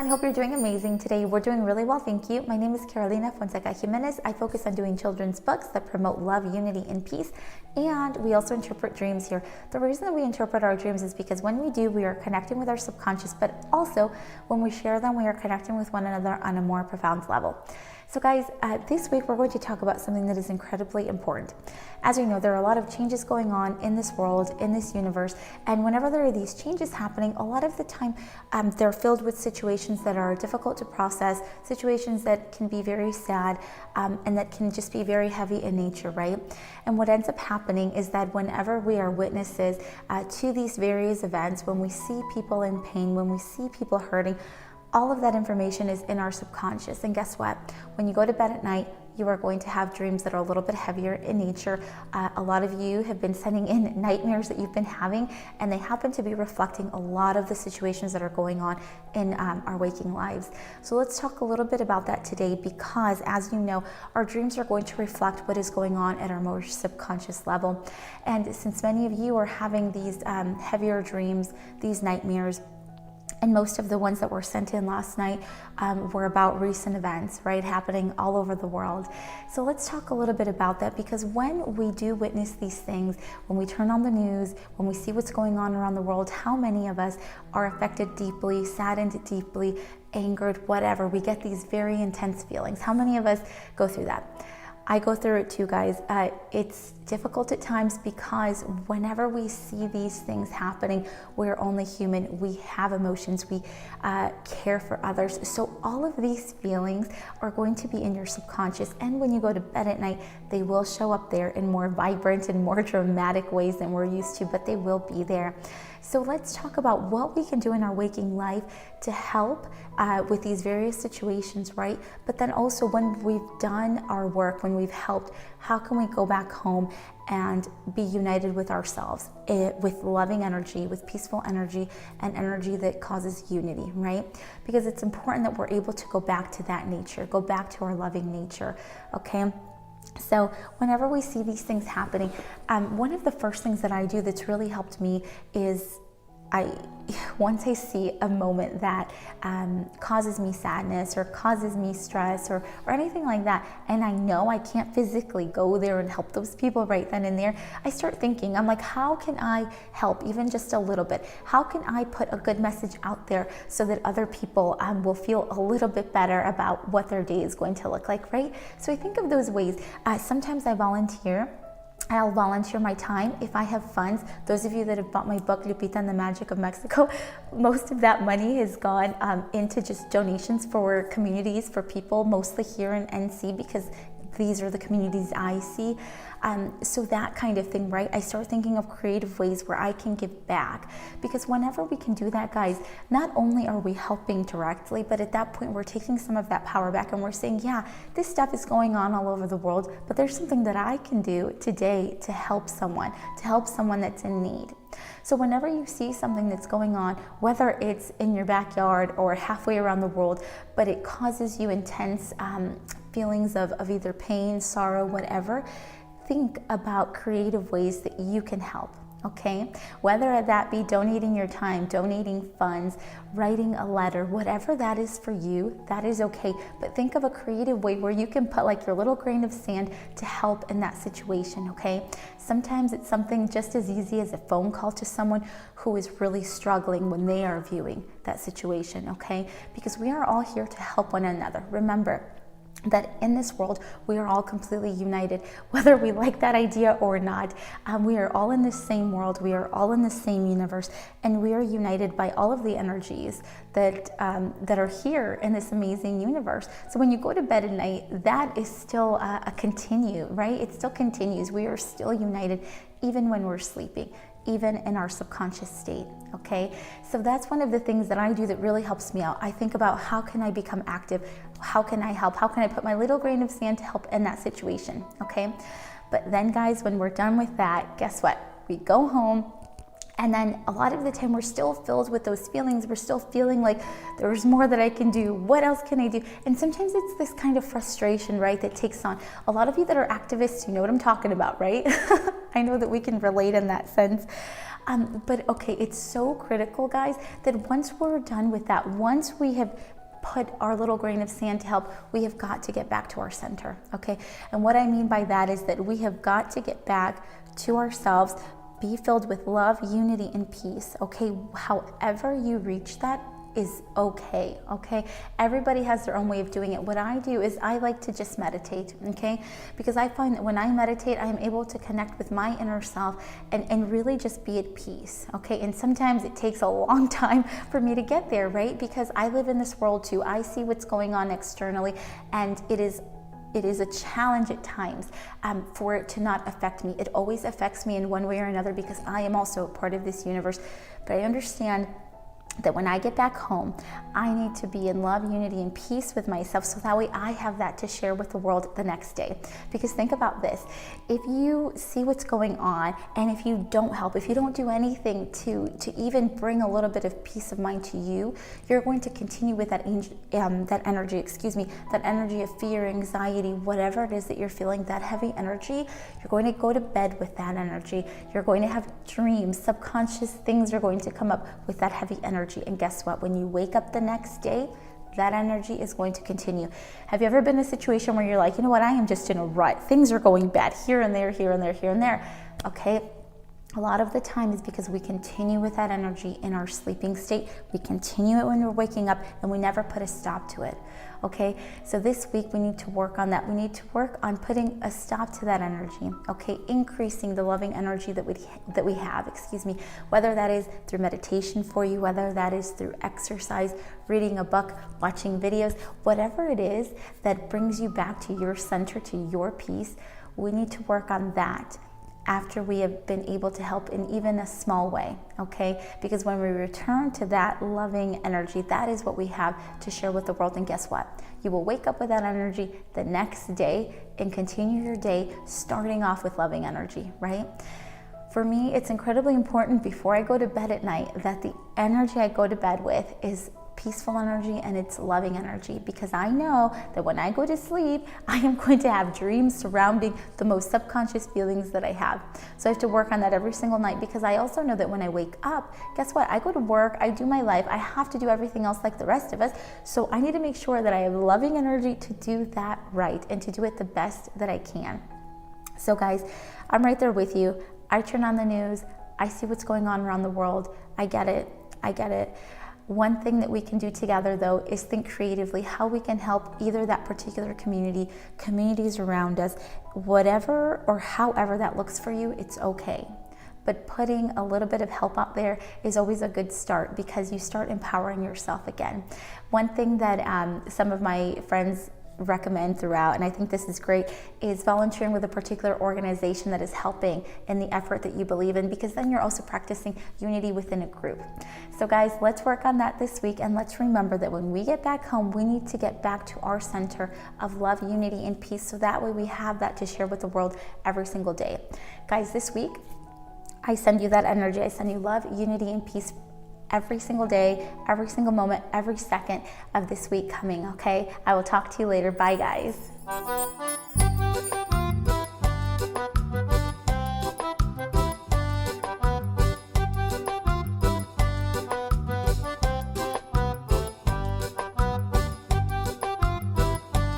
everyone, hope you're doing amazing today. We're doing really well, thank you. My name is Carolina Fonseca Jimenez. I focus on doing children's books that promote love, unity, and peace, and we also interpret dreams here. The reason that we interpret our dreams is because when we do, we are connecting with our subconscious, but also when we share them, we are connecting with one another on a more profound level. So guys, this week we're going to talk about something that is incredibly important. As we know, there are a lot of changes going on in this world, in this universe, and whenever there are these changes happening, a lot of the time they're filled with situations that are difficult to process, situations that can be very sad, and that can just be very heavy in nature, right? And what ends up happening is that whenever we are witnesses to these various events, when we see people in pain, when we see people hurting, all of that information is in our subconscious. And guess what? When you go to bed at night, you are going to have dreams that are a little bit heavier in nature. A lot of you have been sending in nightmares that you've been having, and they happen to be reflecting a lot of the situations that are going on in our waking lives. So let's talk a little bit about that today, because as you know, our dreams are going to reflect what is going on at our more subconscious level. And since many of you are having these heavier dreams, these nightmares, and most of the ones that were sent in last night were about recent events, right, happening all over the world. So let's talk a little bit about that, because when we do witness these things, when we turn on the news, when we see what's going on around the world, how many of us are affected deeply, saddened deeply, angered, whatever? We get these very intense feelings. How many of us go through that? I go through it too, guys. It's difficult at times because whenever we see these things happening, we're only human. We have emotions. We care for others. So all of these feelings are going to be in your subconscious. And when you go to bed at night, they will show up there in more vibrant and more dramatic ways than we're used to, but they will be there. So let's talk about what we can do in our waking life to help with these various situations, right? But then also when we've done our work, when we've helped, how can we go back home and be united with ourselves with loving energy, with peaceful energy, and energy that causes unity, right? Because it's important that we're able to go back to that nature, go back to our loving nature, okay? So whenever we see these things happening, one of the first things that I do that's really helped me is once I see a moment that causes me sadness or causes me stress or anything like that, and I know I can't physically go there and help those people right then and there, I start thinking, I'm like, how can I help even just a little bit? How can I put a good message out there so that other people will feel a little bit better about what their day is going to look like, right? So I think of those ways. Sometimes I volunteer. I'll volunteer my time if I have funds. Those of you that have bought my book, Lupita and the Magic of Mexico, most of that money has gone into just donations for communities, for people, mostly here in NC, because these are the communities I see. So that kind of thing, right? I start thinking of creative ways where I can give back, because whenever we can do that, guys, not only are we helping directly, but at that point we're taking some of that power back and we're saying, yeah, this stuff is going on all over the world, but there's something that I can do today to help someone that's in need. So whenever you see something that's going on, whether it's in your backyard or halfway around the world, but it causes you intense feelings of either pain, sorrow, whatever, think about creative ways that you can help, okay? Whether that be donating your time, donating funds, writing a letter, whatever that is for you, that is okay. But think of a creative way where you can put like your little grain of sand to help in that situation, okay? Sometimes it's something just as easy as a phone call to someone who is really struggling when they are viewing that situation, okay? Because we are all here to help one another. Remember that in this world, we are all completely united, whether we like that idea or not. We are all in the same world, we are all in the same universe, and we are united by all of the energies that are here in this amazing universe. So when you go to bed at night, that is still a continue, right? It still continues. We are still united even when we're sleeping, even in our subconscious state, okay? So that's one of the things that I do that really helps me out. I think about, how can I become active? How can I help? How can I put my little grain of sand to help in that situation, okay? But then guys, when we're done with that, guess what? We go home, and then a lot of the time we're still filled with those feelings. We're still feeling like there's more that I can do. What else can I do? And sometimes it's this kind of frustration, right, that takes on. A lot of you that are activists, you know what I'm talking about, right? I know that we can relate in that sense. But okay, it's so critical, guys, that once we're done with that, once we have put our little grain of sand to help, we have got to get back to our center, okay? And what I mean by that is that we have got to get back to ourselves, be filled with love, unity, and peace, okay? However you reach that is okay, okay? Everybody has their own way of doing it. What I do is I like to just meditate, okay? Because I find that when I meditate, I am able to connect with my inner self and really just be at peace, okay? And sometimes it takes a long time for me to get there, right? Because I live in this world too. I see what's going on externally, and it is a challenge at times for it to not affect me. It always affects me in one way or another because I am also a part of this universe. But I understand that when I get back home, I need to be in love, unity, and peace with myself, so that way I have that to share with the world the next day. Because think about this, if you see what's going on, and if you don't help, if you don't do anything to even bring a little bit of peace of mind to you, you're going to continue with that energy of fear, anxiety, whatever it is that you're feeling, that heavy energy. You're going to go to bed with that energy. You're going to have dreams, subconscious things are going to come up with that heavy energy. And guess what? When you wake up the next day, that energy is going to continue. Have you ever been in a situation where you're like, you know what, I am just in a rut. Things are going bad here and there, here and there, here and there. Okay. A lot of the time is because we continue with that energy in our sleeping state. We continue it when we're waking up, and we never put a stop to it. Okay, so this week we need to work on that. We need to work on putting a stop to that energy. Okay, increasing the loving energy that we have. Whether that is through meditation for you, whether that is through exercise, reading a book, watching videos, whatever it is that brings you back to your center, to your peace. We need to work on that after we have been able to help in even a small way, okay? Because when we return to that loving energy, that is what we have to share with the world. And guess what? You will wake up with that energy the next day and continue your day starting off with loving energy, right? For me, it's incredibly important before I go to bed at night that the energy I go to bed with is peaceful energy and it's loving energy, because I know that when I go to sleep, I am going to have dreams surrounding the most subconscious feelings that I have. So I have to work on that every single night, because I also know that when I wake up, guess what? I go to work, I do my life, I have to do everything else like the rest of us. So I need to make sure that I have loving energy to do that right and to do it the best that I can. So guys, I'm right there with you. I turn on the news, I see what's going on around the world. I get it. One thing that we can do together, though, is think creatively how we can help either that particular community, communities around us, whatever or however that looks for you, it's okay. But putting a little bit of help out there is always a good start, because you start empowering yourself again. One thing that some of my friends recommend throughout, and I think this is great, is volunteering with a particular organization that is helping in the effort that you believe in, because then you're also practicing unity within a group. So guys, let's work on that this week, and let's remember that when we get back home, we need to get back to our center of love, unity, and peace, so that way we have that to share with the world every single day. Guys, this week, I send you that energy. I send you love, unity, and peace every single day, every single moment, every second of this week coming, okay? I will talk to you later. Bye, guys.